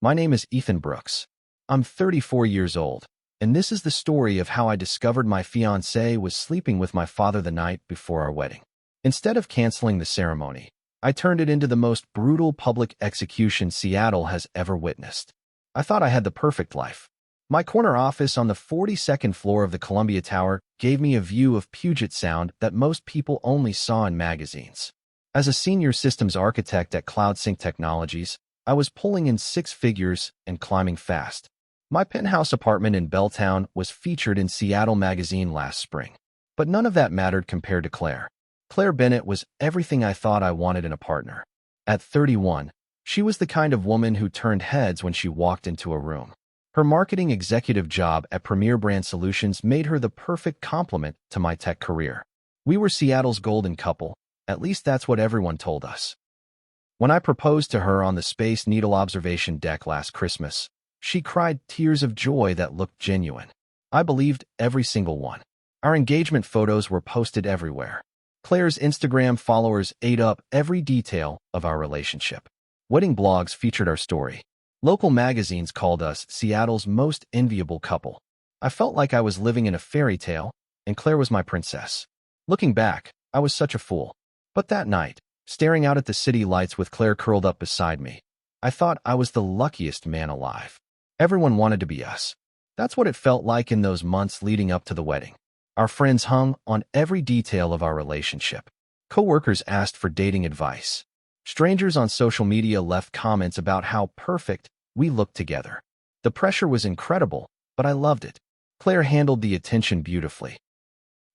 My name is Ethan Brooks. I'm 34 years old, and this is the story of how I discovered my fiancée was sleeping with my father the night before our wedding. Instead of canceling the ceremony, I turned it into the most brutal public execution Seattle has ever witnessed. I thought I had the perfect life. My corner office on the 42nd floor of the Columbia Tower gave me a view of Puget Sound that most people only saw in magazines. As a senior systems architect at CloudSync Technologies, I was pulling in six figures and climbing fast. My penthouse apartment in Belltown was featured in Seattle Magazine last spring. But none of that mattered compared to Claire. Claire Bennett was everything I thought I wanted in a partner. At 31, she was the kind of woman who turned heads when she walked into a room. Her marketing executive job at Premier Brand Solutions made her the perfect complement to my tech career. We were Seattle's golden couple, at least that's what everyone told us. When I proposed to her on the Space Needle observation deck last Christmas, she cried tears of joy that looked genuine. I believed every single one. Our engagement photos were posted everywhere. Claire's Instagram followers ate up every detail of our relationship. Wedding blogs featured our story. Local magazines called us Seattle's most enviable couple. I felt like I was living in a fairy tale, and Claire was my princess. Looking back, I was such a fool. But that night, staring out at the city lights with Claire curled up beside me, I thought I was the luckiest man alive. Everyone wanted to be us. That's what it felt like in those months leading up to the wedding. Our friends hung on every detail of our relationship. Coworkers asked for dating advice. Strangers on social media left comments about how perfect we looked together. The pressure was incredible, but I loved it. Claire handled the attention beautifully.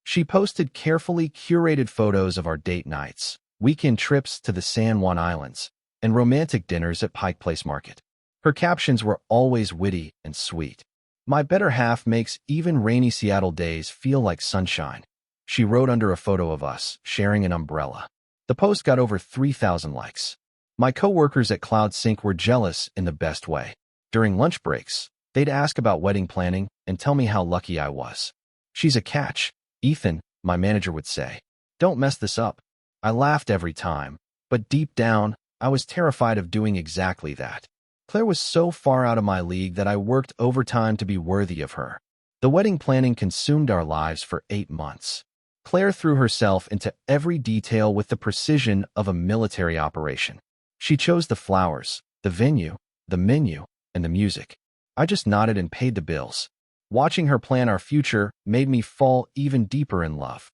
She posted carefully curated photos of our date nights, weekend trips to the San Juan Islands, and romantic dinners at Pike Place Market. Her captions were always witty and sweet. My better half makes even rainy Seattle days feel like sunshine, she wrote under a photo of us sharing an umbrella. The post got over 3,000 likes. My coworkers at CloudSync were jealous in the best way. During lunch breaks, they'd ask about wedding planning and tell me how lucky I was. She's a catch, Ethan, my manager would say. Don't mess this up. I laughed every time, but deep down, I was terrified of doing exactly that. Claire was so far out of my league that I worked overtime to be worthy of her. The wedding planning consumed our lives for 8 months. Claire threw herself into every detail with the precision of a military operation. She chose the flowers, the venue, the menu, and the music. I just nodded and paid the bills. Watching her plan our future made me fall even deeper in love.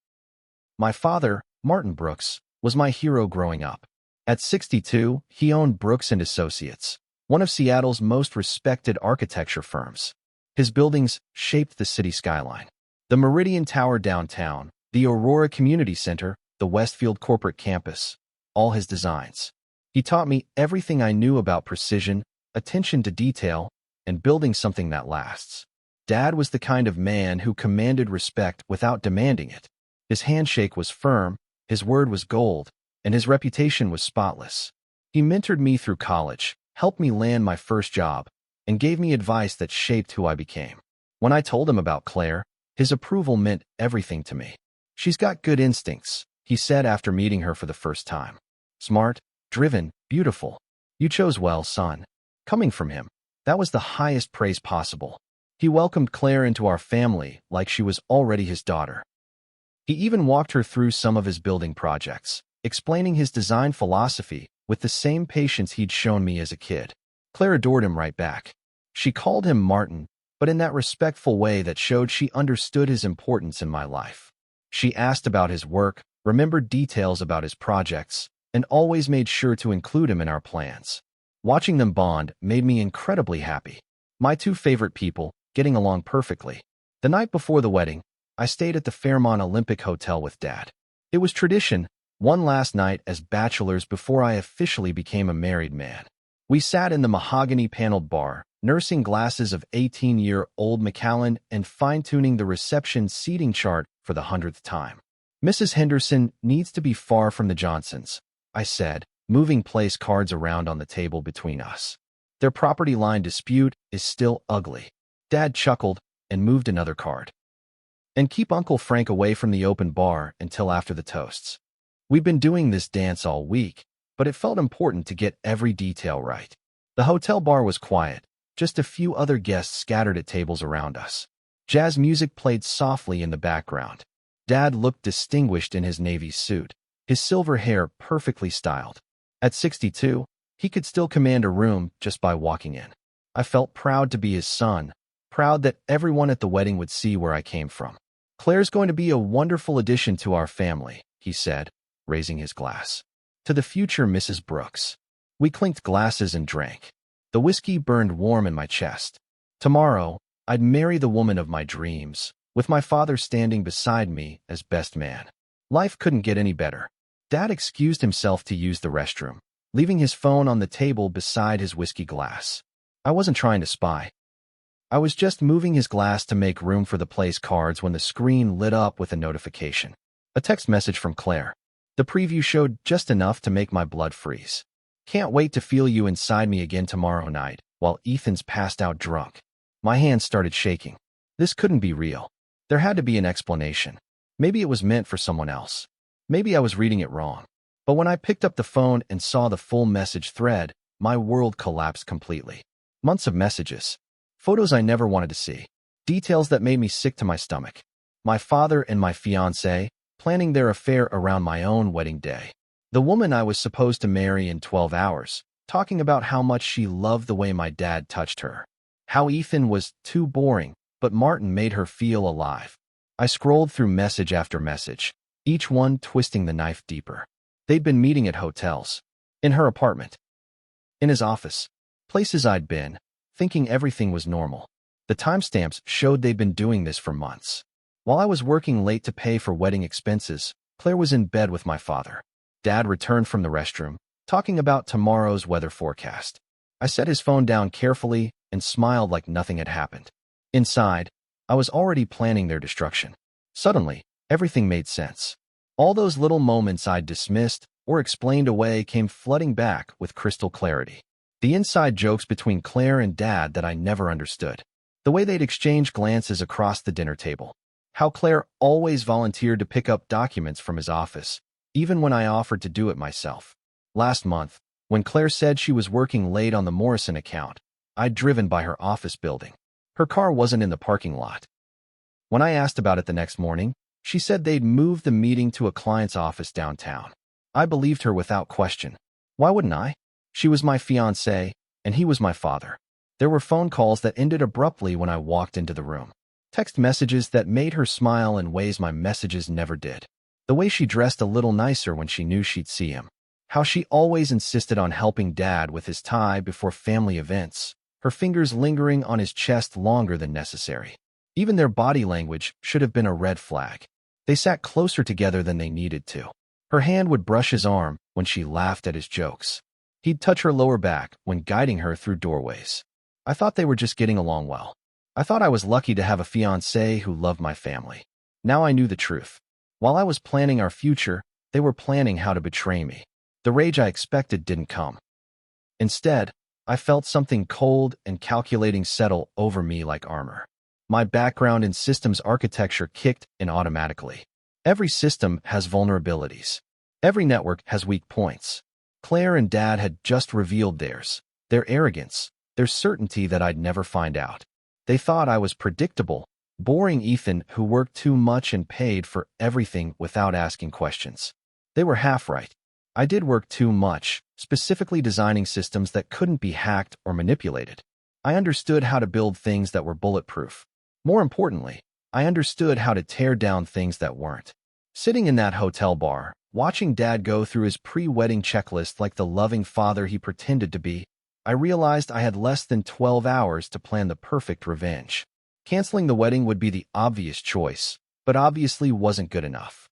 My father, Martin Brooks, was my hero growing up. At 62, he owned Brooks & Associates, one of Seattle's most respected architecture firms. His buildings shaped the city skyline. The Meridian Tower downtown, the Aurora Community Center, the Westfield Corporate Campus, all his designs. He taught me everything I knew about precision, attention to detail, and building something that lasts. Dad was the kind of man who commanded respect without demanding it. His handshake was firm, his word was gold, and his reputation was spotless. He mentored me through college, helped me land my first job, and gave me advice that shaped who I became. When I told him about Claire, his approval meant everything to me. She's got good instincts, he said after meeting her for the first time. Smart, driven, beautiful. You chose well, son. Coming from him, that was the highest praise possible. He welcomed Claire into our family like she was already his daughter. He even walked her through some of his building projects, explaining his design philosophy with the same patience he'd shown me as a kid. Claire adored him right back. She called him Martin, but in that respectful way that showed she understood his importance in my life. She asked about his work, remembered details about his projects, and always made sure to include him in our plans. Watching them bond made me incredibly happy. My two favorite people, getting along perfectly. The night before the wedding, I stayed at the Fairmont Olympic Hotel with Dad. It was tradition, one last night as bachelors before I officially became a married man. We sat in the mahogany-paneled bar, nursing glasses of 18-year-old Macallan and fine-tuning the reception seating chart for the 100th time. Mrs. Henderson needs to be far from the Johnsons, I said, moving place cards around on the table between us. Their property line dispute is still ugly. Dad chuckled and moved another card. And keep Uncle Frank away from the open bar until after the toasts. We've been doing this dance all week, but it felt important to get every detail right. The hotel bar was quiet, just a few other guests scattered at tables around us. Jazz music played softly in the background. Dad looked distinguished in his navy suit, his silver hair perfectly styled. At 62, he could still command a room just by walking in. I felt proud to be his son, proud that everyone at the wedding would see where I came from. "Claire's going to be a wonderful addition to our family," he said, raising his glass. "To the future Mrs. Brooks." We clinked glasses and drank. The whiskey burned warm in my chest. Tomorrow, I'd marry the woman of my dreams, with my father standing beside me as best man. Life couldn't get any better. Dad excused himself to use the restroom, leaving his phone on the table beside his whiskey glass. I wasn't trying to spy. I was just moving his glass to make room for the place cards when the screen lit up with a notification. A text message from Claire. The preview showed just enough to make my blood freeze. "Can't wait to feel you inside me again tomorrow night, while Ethan's passed out drunk." My hands started shaking. This couldn't be real. There had to be an explanation. Maybe it was meant for someone else. Maybe I was reading it wrong. But when I picked up the phone and saw the full message thread, my world collapsed completely. Months of messages. Photos I never wanted to see. Details that made me sick to my stomach. My father and my fiancée planning their affair around my own wedding day. The woman I was supposed to marry in 12 hours, talking about how much she loved the way my dad touched her. How Ethan was too boring, but Martin made her feel alive. I scrolled through message after message, each one twisting the knife deeper. They'd been meeting at hotels, in her apartment, in his office, places I'd been, thinking everything was normal. The timestamps showed they'd been doing this for months. While I was working late to pay for wedding expenses, Claire was in bed with my father. Dad returned from the restroom, talking about tomorrow's weather forecast. I set his phone down carefully and smiled like nothing had happened. Inside, I was already planning their destruction. Suddenly, everything made sense. All those little moments I'd dismissed or explained away came flooding back with crystal clarity. The inside jokes between Claire and Dad that I never understood. The way they'd exchange glances across the dinner table. How Claire always volunteered to pick up documents from his office, even when I offered to do it myself. Last month, when Claire said she was working late on the Morrison account, I'd driven by her office building. Her car wasn't in the parking lot. When I asked about it the next morning, she said they'd moved the meeting to a client's office downtown. I believed her without question. Why wouldn't I? She was my fiancé, and he was my father. There were phone calls that ended abruptly when I walked into the room. Text messages that made her smile in ways my messages never did. The way she dressed a little nicer when she knew she'd see him. How she always insisted on helping Dad with his tie before family events, her fingers lingering on his chest longer than necessary. Even their body language should have been a red flag. They sat closer together than they needed to. Her hand would brush his arm when she laughed at his jokes. He'd touch her lower back when guiding her through doorways. I thought they were just getting along well. I thought I was lucky to have a fiancé who loved my family. Now I knew the truth. While I was planning our future, they were planning how to betray me. The rage I expected didn't come. Instead, I felt something cold and calculating settle over me like armor. My background in systems architecture kicked in automatically. Every system has vulnerabilities. Every network has weak points. Claire and Dad had just revealed theirs, their arrogance, their certainty that I'd never find out. They thought I was predictable, boring Ethan who worked too much and paid for everything without asking questions. They were half right. I did work too much, specifically designing systems that couldn't be hacked or manipulated. I understood how to build things that were bulletproof. More importantly, I understood how to tear down things that weren't. Sitting in that hotel bar, watching Dad go through his pre-wedding checklist like the loving father he pretended to be, I realized I had less than 12 hours to plan the perfect revenge. Canceling the wedding would be the obvious choice, but obviously wasn't good enough.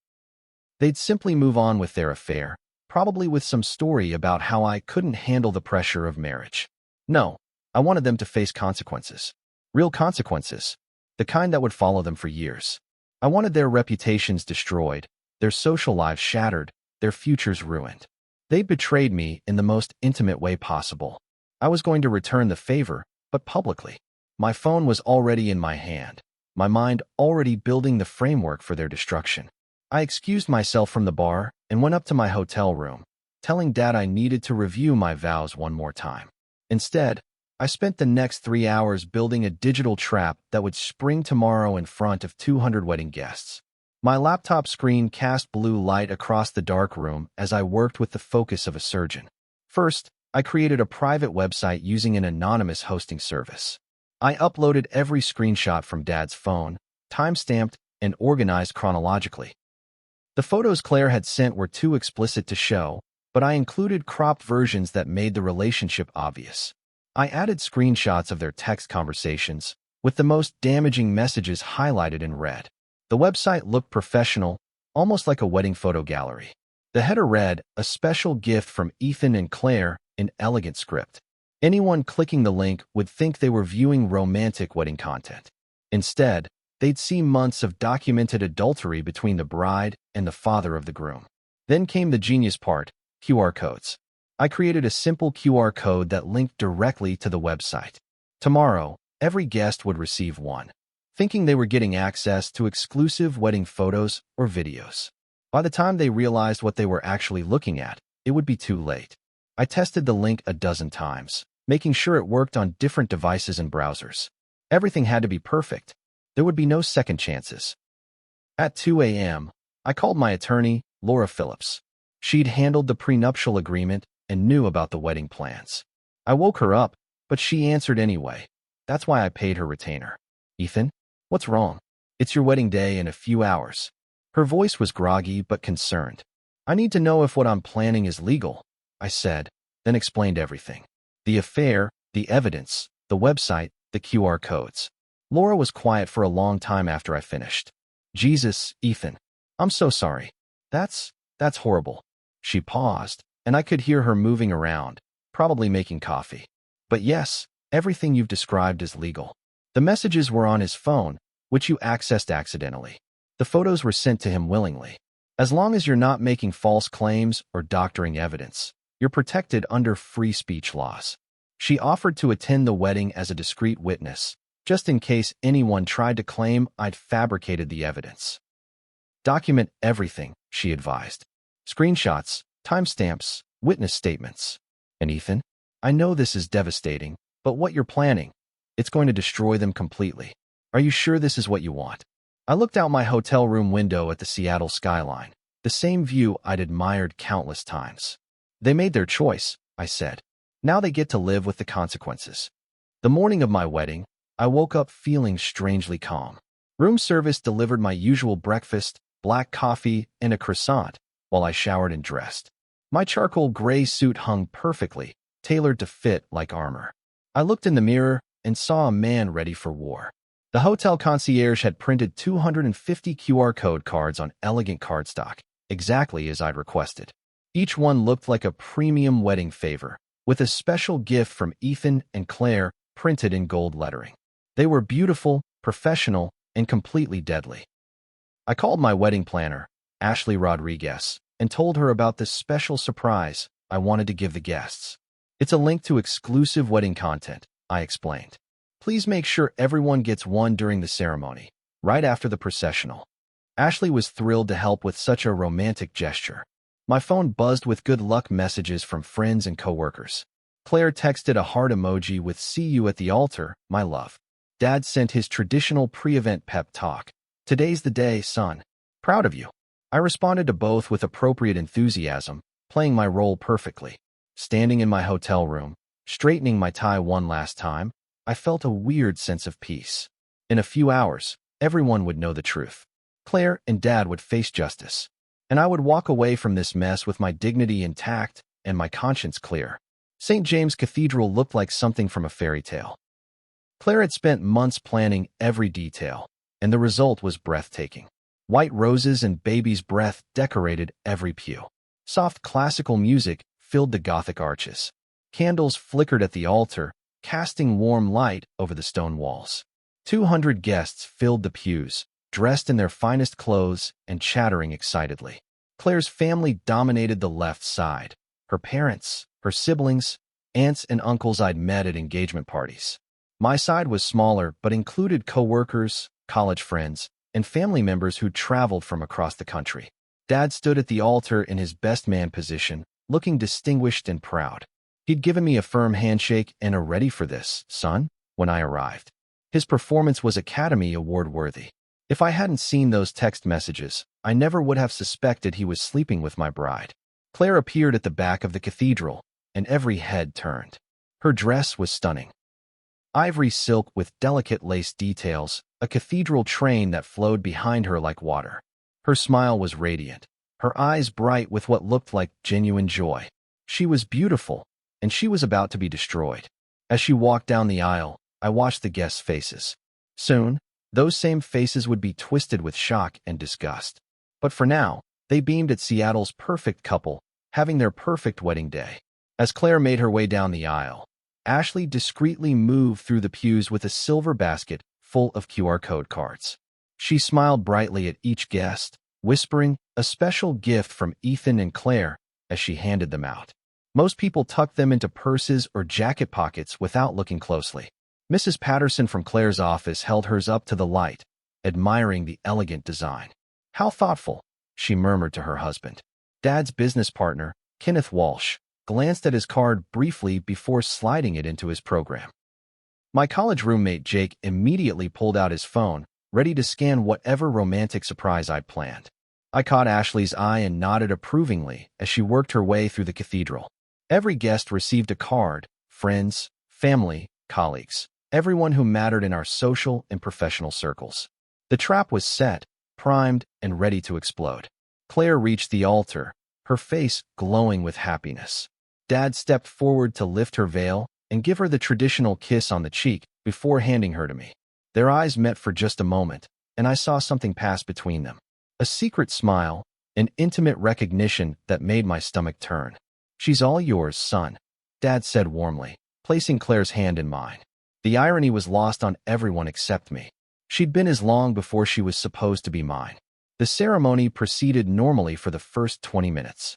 They'd simply move on with their affair, probably with some story about how I couldn't handle the pressure of marriage. No, I wanted them to face consequences. Real consequences. The kind that would follow them for years. I wanted their reputations destroyed, their social lives shattered, their futures ruined. They betrayed me in the most intimate way possible. I was going to return the favor, but publicly. My phone was already in my hand, my mind already building the framework for their destruction. I excused myself from the bar and went up to my hotel room, telling Dad I needed to review my vows one more time. Instead, I spent the next 3 hours building a digital trap that would spring tomorrow in front of 200 wedding guests. My laptop screen cast blue light across the dark room as I worked with the focus of a surgeon. First, I created a private website using an anonymous hosting service. I uploaded every screenshot from Dad's phone, time-stamped and organized chronologically. The photos Claire had sent were too explicit to show, but I included cropped versions that made the relationship obvious. I added screenshots of their text conversations, with the most damaging messages highlighted in red. The website looked professional, almost like a wedding photo gallery. The header read, "A special gift from Ethan and Claire," in elegant script. Anyone clicking the link would think they were viewing romantic wedding content. Instead, they'd see months of documented adultery between the bride and the father of the groom. Then came the genius part, QR codes. I created a simple QR code that linked directly to the website. Tomorrow, every guest would receive one, thinking they were getting access to exclusive wedding photos or videos. By the time they realized what they were actually looking at, it would be too late. I tested the link a dozen times, making sure it worked on different devices and browsers. Everything had to be perfect. There would be no second chances. At 2 a.m., I called my attorney, Laura Phillips. She'd handled the prenuptial agreement and knew about the wedding plans. I woke her up, but she answered anyway. That's why I paid her retainer. "Ethan, what's wrong? It's your wedding day in a few hours." Her voice was groggy but concerned. "I need to know if what I'm planning is legal," I said, then explained everything. The affair, the evidence, the website, the QR codes. Laura was quiet for a long time after I finished. "Jesus, Ethan, I'm so sorry. That's horrible." She paused, and I could hear her moving around, probably making coffee. "But yes, everything you've described is legal. The messages were on his phone, which you accessed accidentally. The photos were sent to him willingly. As long as you're not making false claims or doctoring evidence, you're protected under free speech laws." She offered to attend the wedding as a discreet witness, just in case anyone tried to claim I'd fabricated the evidence. "Document everything," she advised. "Screenshots, timestamps, witness statements." "And Ethan, I know this is devastating, but what you're planning, it's going to destroy them completely. Are you sure this is what you want?" I looked out my hotel room window at the Seattle skyline, the same view I'd admired countless times. "They made their choice," I said. "Now they get to live with the consequences." The morning of my wedding, I woke up feeling strangely calm. Room service delivered my usual breakfast, black coffee, and a croissant, while I showered and dressed. My charcoal gray suit hung perfectly, tailored to fit like armor. I looked in the mirror and saw a man ready for war. The hotel concierge had printed 250 QR code cards on elegant cardstock, exactly as I'd requested. Each one looked like a premium wedding favor, with a special gift from Ethan and Claire printed in gold lettering. They were beautiful, professional, and completely deadly. I called my wedding planner, Ashley Rodriguez, and told her about this special surprise I wanted to give the guests. "It's a link to exclusive wedding content," I explained. "Please make sure everyone gets one during the ceremony, right after the processional." Ashley was thrilled to help with such a romantic gesture. My phone buzzed with good luck messages from friends and coworkers. Claire texted a heart emoji with "See you at the altar, my love." Dad sent his traditional pre-event pep talk. "Today's the day, son. Proud of you." I responded to both with appropriate enthusiasm, playing my role perfectly. Standing in my hotel room, straightening my tie one last time, I felt a weird sense of peace. In a few hours, everyone would know the truth. Claire and Dad would face justice, and I would walk away from this mess with my dignity intact and my conscience clear. St. James Cathedral looked like something from a fairy tale. Claire had spent months planning every detail, and the result was breathtaking. White roses and baby's breath decorated every pew. Soft classical music filled the Gothic arches. Candles flickered at the altar, casting warm light over the stone walls. 200 guests filled the pews, dressed in their finest clothes and chattering excitedly. Claire's family dominated the left side. Her parents, her siblings, aunts and uncles I'd met at engagement parties. My side was smaller but included coworkers, college friends, and family members who traveled from across the country. Dad stood at the altar in his best man position, looking distinguished and proud. He'd given me a firm handshake and a "ready for this, son," when I arrived. His performance was Academy Award worthy. If I hadn't seen those text messages, I never would have suspected he was sleeping with my bride. Claire appeared at the back of the cathedral, and every head turned. Her dress was stunning. Ivory silk with delicate lace details, a cathedral train that flowed behind her like water. Her smile was radiant, her eyes bright with what looked like genuine joy. She was beautiful, and she was about to be destroyed. As she walked down the aisle, I watched the guests' faces. Soon, those same faces would be twisted with shock and disgust. But for now, they beamed at Seattle's perfect couple, having their perfect wedding day. As Claire made her way down the aisle, Ashley discreetly moved through the pews with a silver basket full of QR code cards. She smiled brightly at each guest, whispering, "A special gift from Ethan and Claire," as she handed them out. Most people tucked them into purses or jacket pockets without looking closely. Mrs. Patterson from Claire's office held hers up to the light, admiring the elegant design. "How thoughtful," she murmured to her husband. Dad's business partner, Kenneth Walsh, glanced at his card briefly before sliding it into his program. My college roommate Jake immediately pulled out his phone, ready to scan whatever romantic surprise I'd planned. I caught Ashley's eye and nodded approvingly as she worked her way through the cathedral. Every guest received a card: friends, family, colleagues, everyone who mattered in our social and professional circles. The trap was set, primed, and ready to explode. Claire reached the altar, her face glowing with happiness. Dad stepped forward to lift her veil and give her the traditional kiss on the cheek before handing her to me. Their eyes met for just a moment, and I saw something pass between them. A secret smile, an intimate recognition that made my stomach turn. "She's all yours, son," Dad said warmly, placing Claire's hand in mine. The irony was lost on everyone except me. She'd been his long before she was supposed to be mine. The ceremony proceeded normally for the first 20 minutes.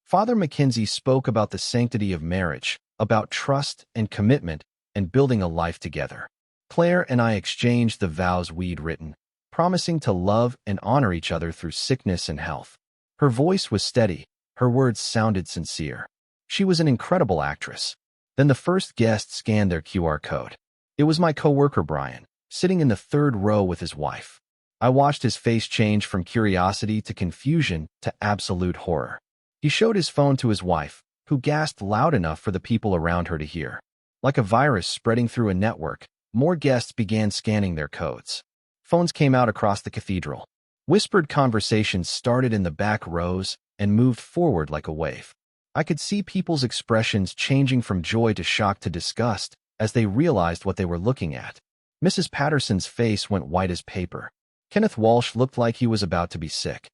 Father Mackenzie spoke about the sanctity of marriage, about trust and commitment, and building a life together. Claire and I exchanged the vows we'd written, promising to love and honor each other through sickness and health. Her voice was steady, her words sounded sincere. She was an incredible actress. Then the first guest scanned their QR code. It was my coworker Brian, sitting in the third row with his wife. I watched his face change from curiosity to confusion to absolute horror. He showed his phone to his wife, who gasped loud enough for the people around her to hear. Like a virus spreading through a network, more guests began scanning their codes. Phones came out across the cathedral. Whispered conversations started in the back rows and moved forward like a wave. I could see people's expressions changing from joy to shock to disgust as they realized what they were looking at. Mrs. Patterson's face went white as paper. Kenneth Walsh looked like he was about to be sick.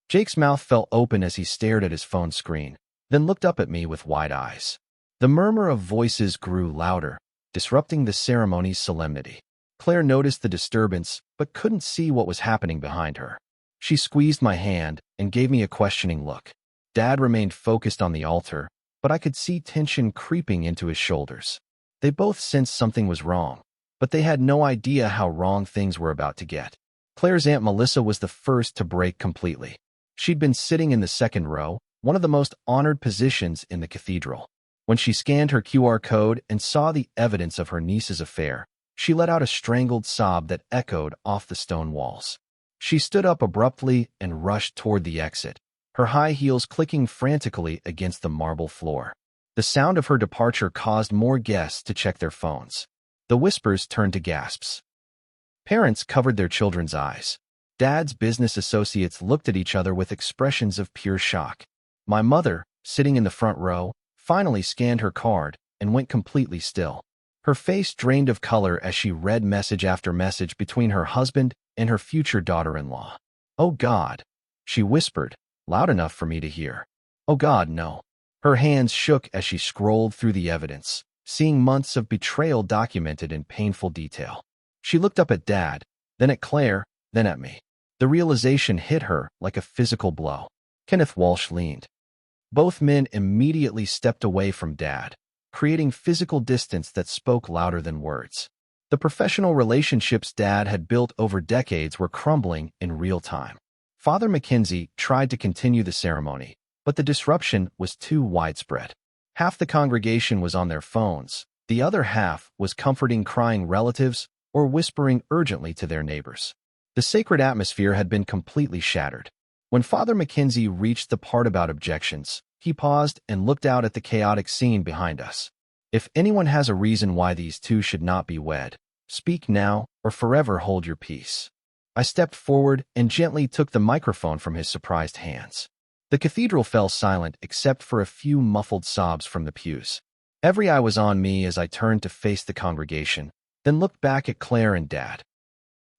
Jake's mouth fell open as he stared at his phone screen, then looked up at me with wide eyes. The murmur of voices grew louder, disrupting the ceremony's solemnity. Claire noticed the disturbance, but couldn't see what was happening behind her. She squeezed my hand and gave me a questioning look. Dad remained focused on the altar, but I could see tension creeping into his shoulders. They both sensed something was wrong, but they had no idea how wrong things were about to get. Claire's Aunt Melissa was the first to break completely. She'd been sitting in the second row, one of the most honored positions in the cathedral. When she scanned her QR code and saw the evidence of her niece's affair, she let out a strangled sob that echoed off the stone walls. She stood up abruptly and rushed toward the exit, her high heels clicking frantically against the marble floor. The sound of her departure caused more guests to check their phones. The whispers turned to gasps. Parents covered their children's eyes. Dad's business associates looked at each other with expressions of pure shock. My mother, sitting in the front row, finally scanned her card and went completely still. Her face drained of color as she read message after message between her husband and her future daughter-in-law. "Oh God," she whispered, loud enough for me to hear. "Oh God, no." Her hands shook as she scrolled through the evidence, seeing months of betrayal documented in painful detail. She looked up at Dad, then at Claire, then at me. The realization hit her like a physical blow. Kenneth Walsh leaned. Both men immediately stepped away from Dad, creating physical distance that spoke louder than words. The professional relationships Dad had built over decades were crumbling in real time. Father Mackenzie tried to continue the ceremony, but the disruption was too widespread. Half the congregation was on their phones. The other half was comforting crying relatives or whispering urgently to their neighbors. The sacred atmosphere had been completely shattered. When Father Mackenzie reached the part about objections, he paused and looked out at the chaotic scene behind us. If anyone has a reason why these two should not be wed, speak now or forever hold your peace. I stepped forward and gently took the microphone from his surprised hands. The cathedral fell silent except for a few muffled sobs from the pews. Every eye was on me as I turned to face the congregation, then looked back at Claire and Dad.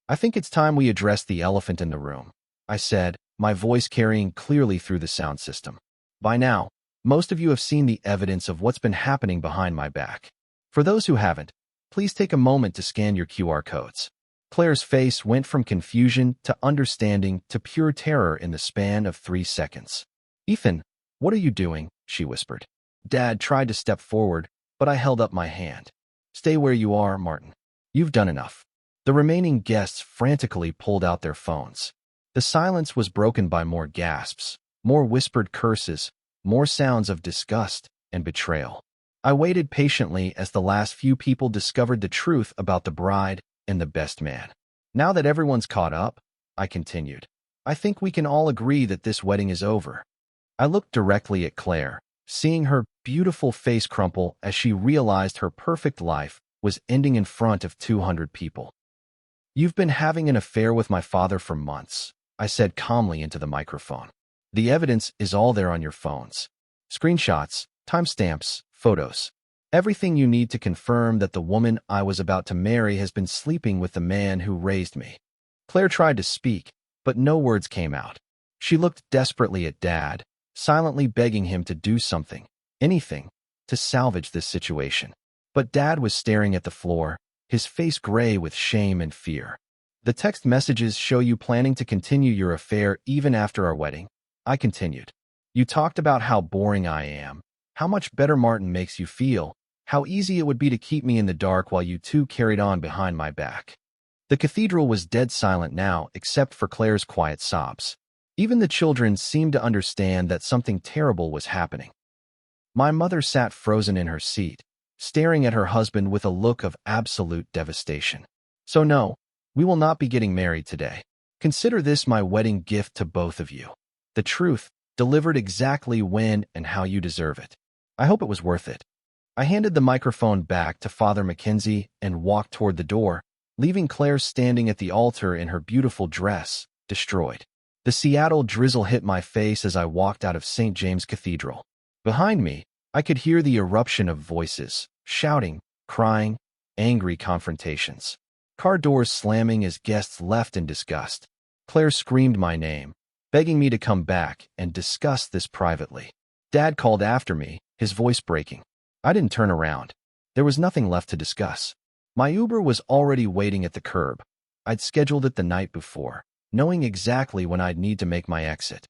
I think it's time we address the elephant in the room, I said, my voice carrying clearly through the sound system. By now, most of you have seen the evidence of what's been happening behind my back. For those who haven't, please take a moment to scan your QR codes. Claire's face went from confusion to understanding to pure terror in the span of 3 seconds. Ethan, what are you doing? She whispered. Dad tried to step forward, but I held up my hand. Stay where you are, Martin. You've done enough. The remaining guests frantically pulled out their phones. The silence was broken by more gasps, more whispered curses, more sounds of disgust and betrayal. I waited patiently as the last few people discovered the truth about the bride and the best man. Now that everyone's caught up, I continued, I think we can all agree that this wedding is over. I looked directly at Claire, seeing her beautiful face crumple as she realized her perfect life was ending in front of 200 people. You've been having an affair with my father for months, I said calmly into the microphone. The evidence is all there on your phones. Screenshots, timestamps, photos. Everything you need to confirm that the woman I was about to marry has been sleeping with the man who raised me. Claire tried to speak, but no words came out. She looked desperately at Dad, silently begging him to do something, anything, to salvage this situation. But Dad was staring at the floor, his face gray with shame and fear. The text messages show you planning to continue your affair even after our wedding, I continued. You talked about how boring I am, how much better Martin makes you feel, how easy it would be to keep me in the dark while you two carried on behind my back. The cathedral was dead silent now except for Claire's quiet sobs. Even the children seemed to understand that something terrible was happening. My mother sat frozen in her seat, staring at her husband with a look of absolute devastation. So no, we will not be getting married today. Consider this my wedding gift to both of you. The truth, delivered exactly when and how you deserve it. I hope it was worth it. I handed the microphone back to Father Mackenzie and walked toward the door, leaving Claire standing at the altar in her beautiful dress, distraught. The Seattle drizzle hit my face as I walked out of St. James Cathedral. Behind me, I could hear the eruption of voices, shouting, crying, angry confrontations. Car doors slamming as guests left in disgust. Claire screamed my name, begging me to come back and discuss this privately. Dad called after me, his voice breaking. I didn't turn around. There was nothing left to discuss. My Uber was already waiting at the curb. I'd scheduled it the night before, knowing exactly when I'd need to make my exit.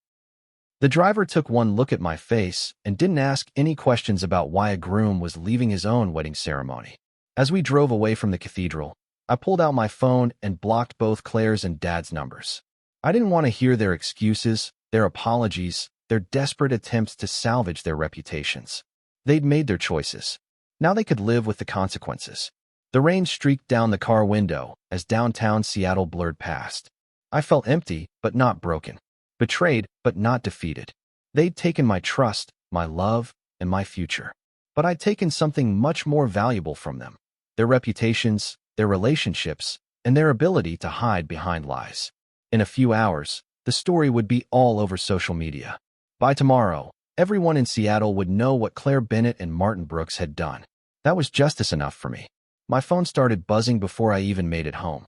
The driver took one look at my face and didn't ask any questions about why a groom was leaving his own wedding ceremony. As we drove away from the cathedral, I pulled out my phone and blocked both Claire's and Dad's numbers. I didn't want to hear their excuses, their apologies, their desperate attempts to salvage their reputations. They'd made their choices. Now they could live with the consequences. The rain streaked down the car window as downtown Seattle blurred past. I felt empty, but not broken. Betrayed, but not defeated. They'd taken my trust, my love, and my future. But I'd taken something much more valuable from them. Their reputations, their relationships, and their ability to hide behind lies. In a few hours, the story would be all over social media. By tomorrow, everyone in Seattle would know what Claire Bennett and Martin Brooks had done. That was justice enough for me. My phone started buzzing before I even made it home.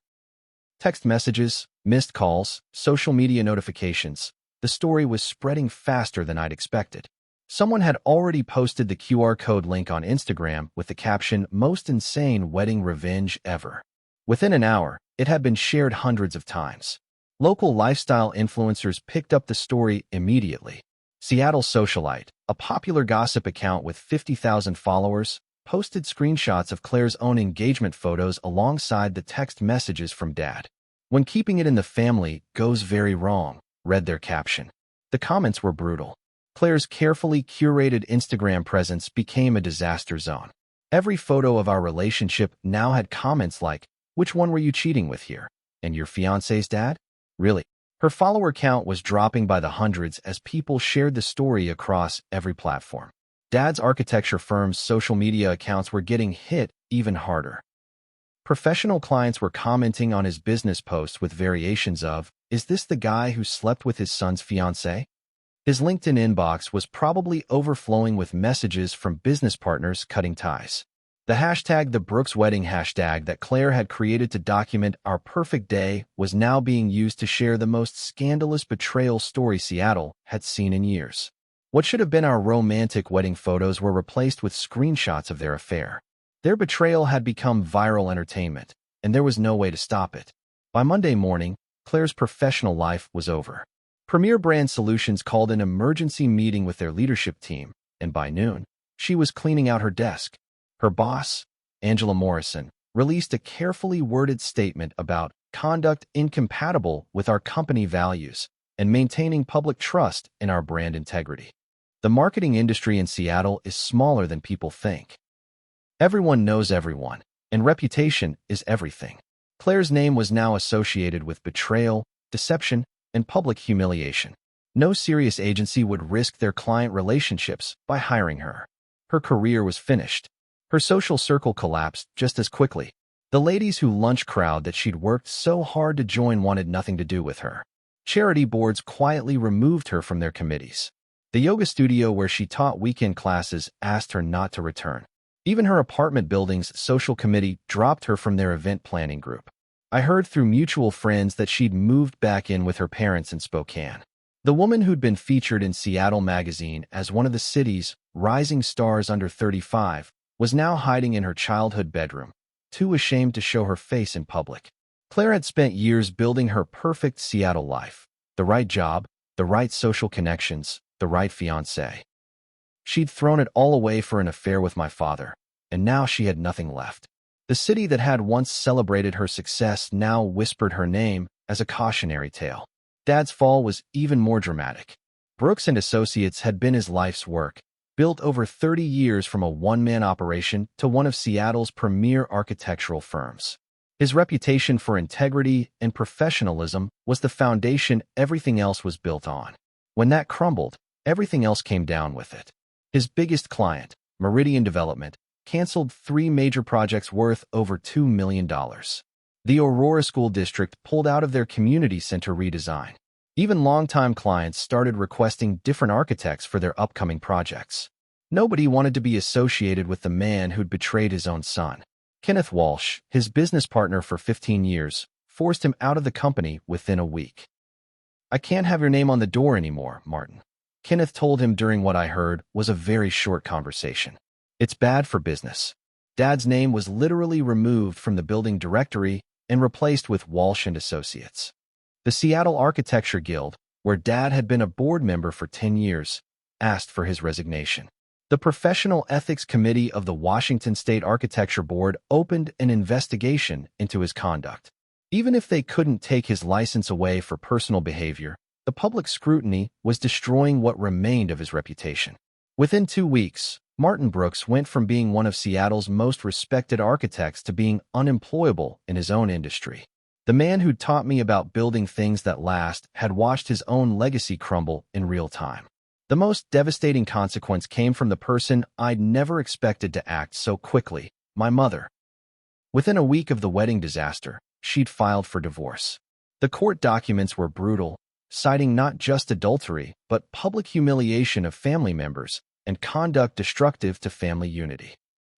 Text messages, missed calls, social media notifications. The story was spreading faster than I'd expected. Someone had already posted the QR code link on Instagram with the caption, "Most insane wedding revenge ever." Within an hour, it had been shared hundreds of times. Local lifestyle influencers picked up the story immediately. Seattle Socialite, a popular gossip account with 50,000 followers, posted screenshots of Claire's own engagement photos alongside the text messages from Dad. "When keeping it in the family goes very wrong," read their caption. The comments were brutal. Claire's carefully curated Instagram presence became a disaster zone. Every photo of our relationship now had comments like, "Which one were you cheating with here? And your fiancé's dad? Really?" Her follower count was dropping by the hundreds as people shared the story across every platform. Dad's architecture firm's social media accounts were getting hit even harder. Professional clients were commenting on his business posts with variations of, "Is this the guy who slept with his son's fiancée?" His LinkedIn inbox was probably overflowing with messages from business partners cutting ties. The hashtag the Brooks Wedding hashtag that Claire had created to document our perfect day was now being used to share the most scandalous betrayal story Seattle had seen in years. What should have been our romantic wedding photos were replaced with screenshots of their affair. Their betrayal had become viral entertainment, and there was no way to stop it. By Monday morning, Claire's professional life was over. Premier Brand Solutions called an emergency meeting with their leadership team, and by noon, she was cleaning out her desk. Her boss, Angela Morrison, released a carefully worded statement about conduct incompatible with our company values and maintaining public trust in our brand integrity. The marketing industry in Seattle is smaller than people think. Everyone knows everyone, and reputation is everything. Claire's name was now associated with betrayal, deception, and public humiliation. No serious agency would risk their client relationships by hiring her. Her career was finished. Her social circle collapsed just as quickly. The ladies who lunch crowd that she'd worked so hard to join wanted nothing to do with her. Charity boards quietly removed her from their committees. The yoga studio where she taught weekend classes asked her not to return. Even her apartment building's social committee dropped her from their event planning group. I heard through mutual friends that she'd moved back in with her parents in Spokane. The woman who'd been featured in Seattle Magazine as one of the city's rising stars under 35 was now hiding in her childhood bedroom, too ashamed to show her face in public. Claire had spent years building her perfect Seattle life. The right job, the right social connections, the right fiancé. She'd thrown it all away for an affair with my father, and now she had nothing left. The city that had once celebrated her success now whispered her name as a cautionary tale. Dad's fall was even more dramatic. Brooks and Associates had been his life's work, built over 30 years from a one-man operation to one of Seattle's premier architectural firms. His reputation for integrity and professionalism was the foundation everything else was built on. When that crumbled, everything else came down with it. His biggest client, Meridian Development, canceled 3 major projects worth over $2 million. The Aurora School District pulled out of their community center redesign. Even longtime clients started requesting different architects for their upcoming projects. Nobody wanted to be associated with the man who'd betrayed his own son. Kenneth Walsh, his business partner for 15 years, forced him out of the company within a week. "I can't have your name on the door anymore, Martin," Kenneth told him during what I heard was a very short conversation. "It's bad for business." Dad's name was literally removed from the building directory and replaced with Walsh and Associates. The Seattle Architecture Guild, where Dad had been a board member for 10 years, asked for his resignation. The Professional Ethics Committee of the Washington State Architecture Board opened an investigation into his conduct. Even if they couldn't take his license away for personal behavior, the public scrutiny was destroying what remained of his reputation. Within 2 weeks, Martin Brooks went from being one of Seattle's most respected architects to being unemployable in his own industry. The man who'd taught me about building things that last had watched his own legacy crumble in real time. The most devastating consequence came from the person I'd never expected to act so quickly, my mother. Within a week of the wedding disaster, she'd filed for divorce. The court documents were brutal, citing not just adultery, but public humiliation of family members and conduct destructive to family unity.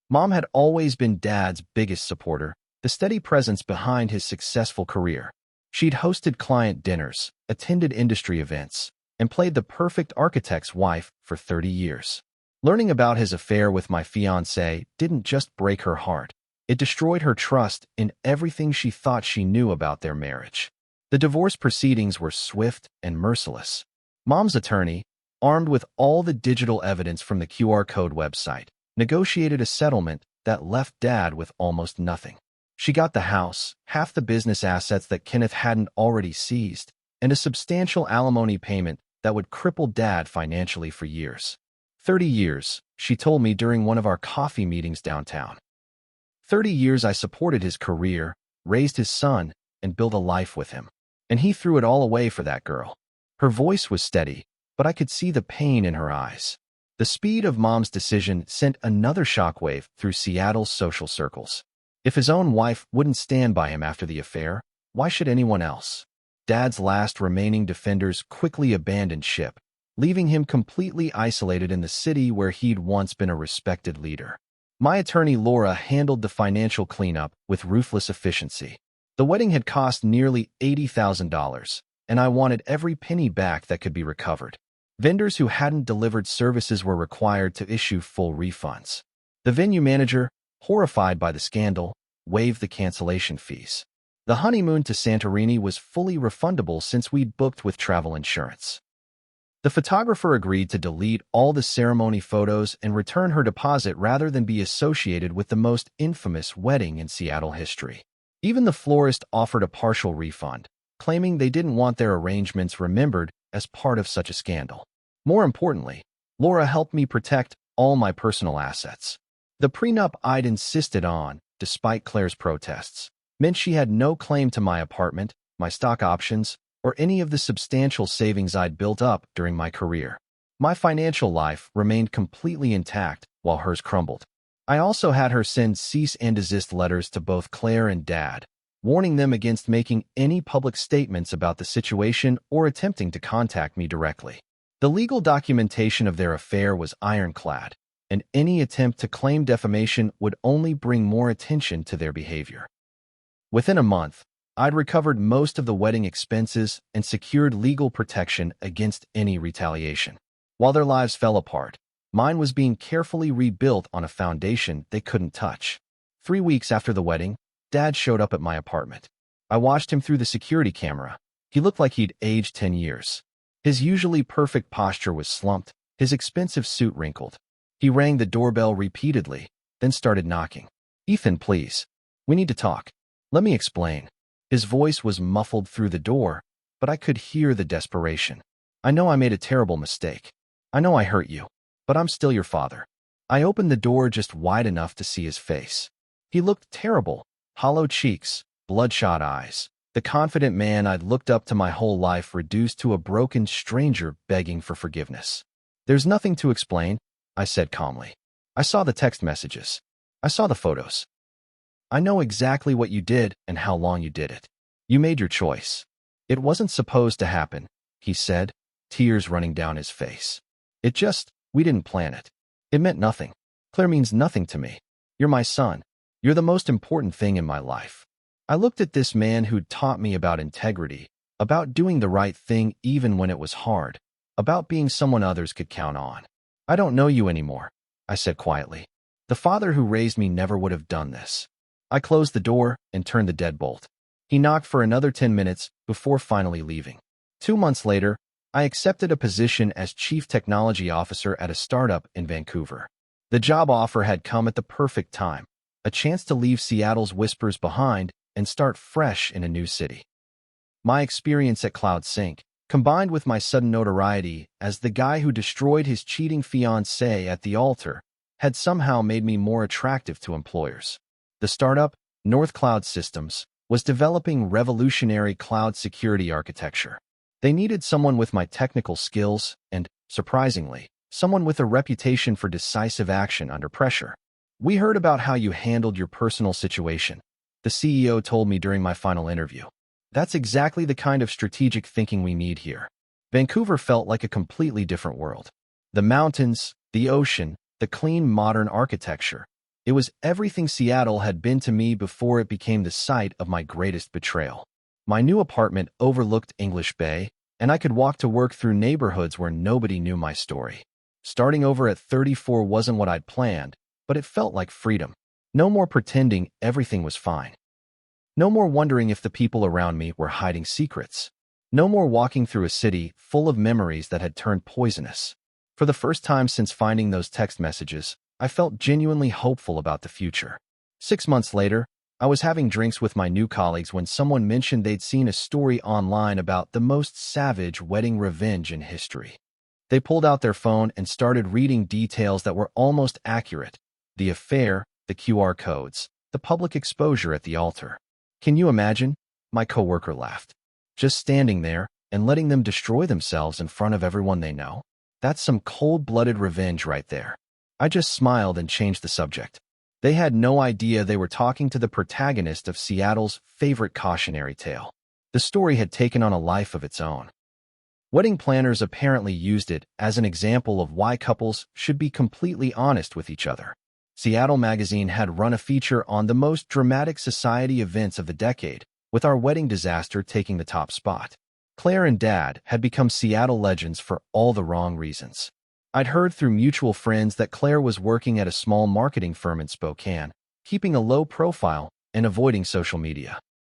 Mom had always been Dad's biggest supporter, the steady presence behind his successful career. She'd hosted client dinners, attended industry events, and played the perfect architect's wife for 30 years. Learning about his affair with my fiancé didn't just break her heart. It destroyed her trust in everything she thought she knew about their marriage. The divorce proceedings were swift and merciless. Mom's attorney, armed with all the digital evidence from the QR code website, negotiated a settlement that left Dad with almost nothing. She got the house, half the business assets that Kenneth hadn't already seized, and a substantial alimony payment that would cripple Dad financially for years. 30 years, she told me during one of our coffee meetings downtown. 30 years I supported his career, raised his son, and built a life with him. And he threw it all away for that girl. Her voice was steady, but I could see the pain in her eyes. The speed of Mom's decision sent another shockwave through Seattle's social circles. If his own wife wouldn't stand by him after the affair, why should anyone else? Dad's last remaining defenders quickly abandoned ship, leaving him completely isolated in the city where he'd once been a respected leader. My attorney Laura handled the financial cleanup with ruthless efficiency. The wedding had cost nearly $80,000, and I wanted every penny back that could be recovered. Vendors who hadn't delivered services were required to issue full refunds. The venue manager, horrified by the scandal, waived the cancellation fees. The honeymoon to Santorini was fully refundable since we'd booked with travel insurance. The photographer agreed to delete all the ceremony photos and return her deposit rather than be associated with the most infamous wedding in Seattle history. Even the florist offered a partial refund, claiming they didn't want their arrangements remembered as part of such a scandal. More importantly, Laura helped me protect all my personal assets. The prenup I'd insisted on, despite Claire's protests, meant she had no claim to my apartment, my stock options, or any of the substantial savings I'd built up during my career. My financial life remained completely intact while hers crumbled. I also had her send cease and desist letters to both Claire and Dad, warning them against making any public statements about the situation or attempting to contact me directly. The legal documentation of their affair was ironclad, and any attempt to claim defamation would only bring more attention to their behavior. Within a month, I'd recovered most of the wedding expenses and secured legal protection against any retaliation. While their lives fell apart, mine was being carefully rebuilt on a foundation they couldn't touch. 3 weeks after the wedding, Dad showed up at my apartment. I watched him through the security camera. He looked like he'd aged 10 years. His usually perfect posture was slumped, his expensive suit wrinkled. He rang the doorbell repeatedly, then started knocking. "Ethan, please. We need to talk. Let me explain." His voice was muffled through the door, but I could hear the desperation. "I know I made a terrible mistake. I know I hurt you, but I'm still your father." I opened the door just wide enough to see his face. He looked terrible, hollow cheeks, bloodshot eyes. The confident man I'd looked up to my whole life reduced to a broken stranger begging for forgiveness. "There's nothing to explain," I said calmly. "I saw the text messages. I saw the photos. I know exactly what you did and how long you did it. You made your choice. It wasn't supposed to happen," he said, tears running down his face. We didn't plan it. It meant nothing. Claire means nothing to me. You're my son. You're the most important thing in my life." I looked at this man who'd taught me about integrity, about doing the right thing even when it was hard, about being someone others could count on. "I don't know you anymore," I said quietly. "The father who raised me never would have done this." I closed the door and turned the deadbolt. He knocked for another 10 minutes before finally leaving. 2 months later, I accepted a position as Chief Technology Officer at a startup in Vancouver. The job offer had come at the perfect time, a chance to leave Seattle's whispers behind and start fresh in a new city. My experience at Cloud Sync, combined with my sudden notoriety as the guy who destroyed his cheating fiancée at the altar, had somehow made me more attractive to employers. The startup, North Cloud Systems, was developing revolutionary cloud security architecture. They needed someone with my technical skills and, surprisingly, someone with a reputation for decisive action under pressure. "We heard about how you handled your personal situation," the CEO told me during my final interview. "That's exactly the kind of strategic thinking we need here." Vancouver felt like a completely different world. The mountains, the ocean, the clean modern architecture. It was everything Seattle had been to me before it became the site of my greatest betrayal. My new apartment overlooked English Bay, and I could walk to work through neighborhoods where nobody knew my story. Starting over at 34 wasn't what I'd planned, but it felt like freedom. No more pretending everything was fine. No more wondering if the people around me were hiding secrets. No more walking through a city full of memories that had turned poisonous. For the first time since finding those text messages, I felt genuinely hopeful about the future. 6 months later, I was having drinks with my new colleagues when someone mentioned they'd seen a story online about the most savage wedding revenge in history. They pulled out their phone and started reading details that were almost accurate. The affair, the QR codes, the public exposure at the altar. Can you imagine? My coworker laughed. Just standing there and letting them destroy themselves in front of everyone they know? That's some cold-blooded revenge right there. I just smiled and changed the subject. They had no idea they were talking to the protagonist of Seattle's favorite cautionary tale. The story had taken on a life of its own. Wedding planners apparently used it as an example of why couples should be completely honest with each other. Seattle Magazine had run a feature on the most dramatic society events of the decade, with our wedding disaster taking the top spot. Claire and Dad had become Seattle legends for all the wrong reasons. I'd heard through mutual friends that Claire was working at a small marketing firm in Spokane, keeping a low profile and avoiding social media.